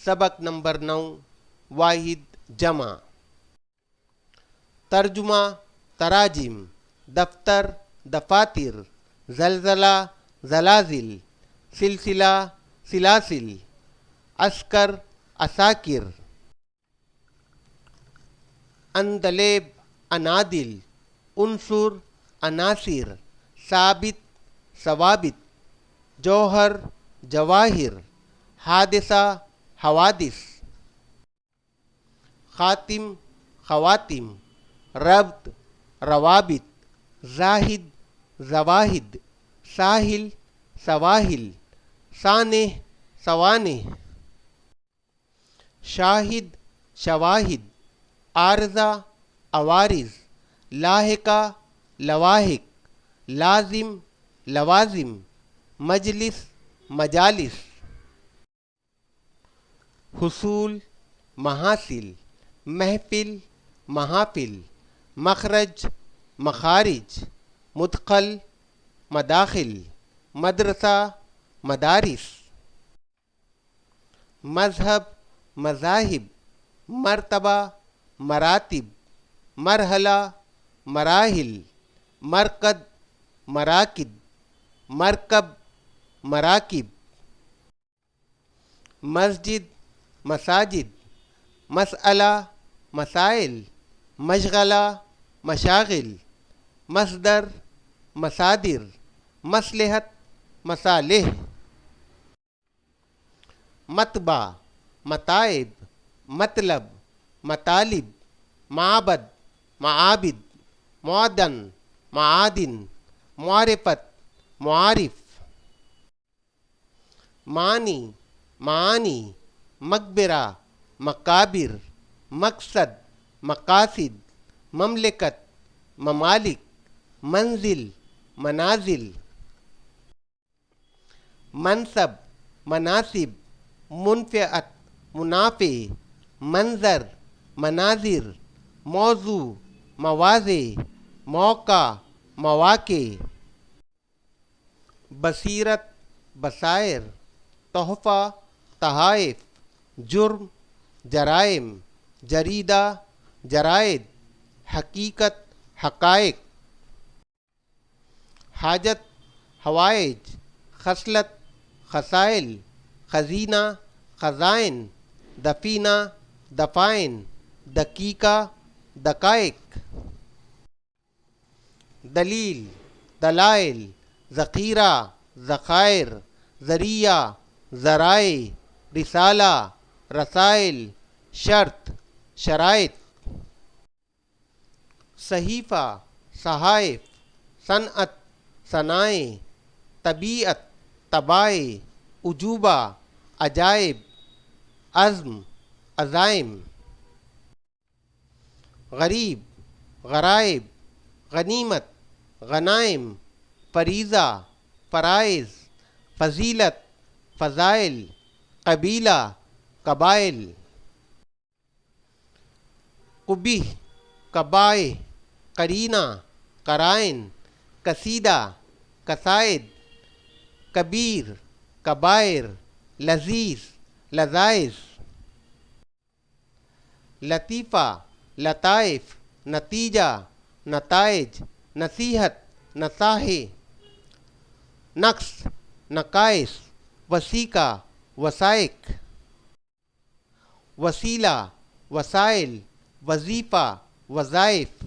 سبق نمبر 9 واحد جمع ترجمہ تراجم دفتر دفاتر زلزلہ زلازل سلسلہ سلاسل عسکر عساکر اندلیب انادل عنصر عناصر ثابت ثوابت جوہر جواہر حادثہ حوادث خاتم خواتم ربط روابط زاہد زواہد ساحل سواحل سانح سوانح شاہد شواہد عارضہ عوارض لاحقہ لواحق لازم لوازم مجلس مجالس حصول محاصل محفل محافل مخرج مخارج مدخل مداخل مدرسہ مدارس مذہب مذاہب مرتبہ مراتب مرحلہ مراحل مرکد مراکد مرکب مراکب مسجد مساجد مسئلہ مسائل مشغلہ مشاغل مصدر مصادر مصلحت مصالح مطبع متاعب مطلب مطالب معبد معابد معدن معادن معرفت معارف معنی معانی مقبرہ مقابر مقصد مقاصد مملکت ممالک منزل منازل منصب مناصب منفعت منافع منظر مناظر موضوع مواضع موقع مواقع بصیرت بصائر تحفہ تحائف جرم جرائم جریدہ جرائد حقیقت حقائق حاجت حوائج خصلت خصائل خزینہ خزائن دفینہ دفائن دقیقہ دقائق دلیل دلائل ذخیرہ ذخائر ذریعہ ذرائع رسالہ رسائل شرط شرائط صحیفہ صحائف صنعت صنائع طبیعت طبائع عجوبہ عجائب عزم عزائم غریب غرائب غنیمت غنائم فریضہ فرائض فضیلت فضائل قبیلہ قبائل قبیح قبائح قرینہ قرائن قصیدہ قصائد کبیر کبائر لذیذ لذائذ لطیفہ لطائف نتیجہ نتائج نصیحت نصاحح نقص نقائص وثیقہ وثائق وسیلہ وسائل وظیفہ وظائف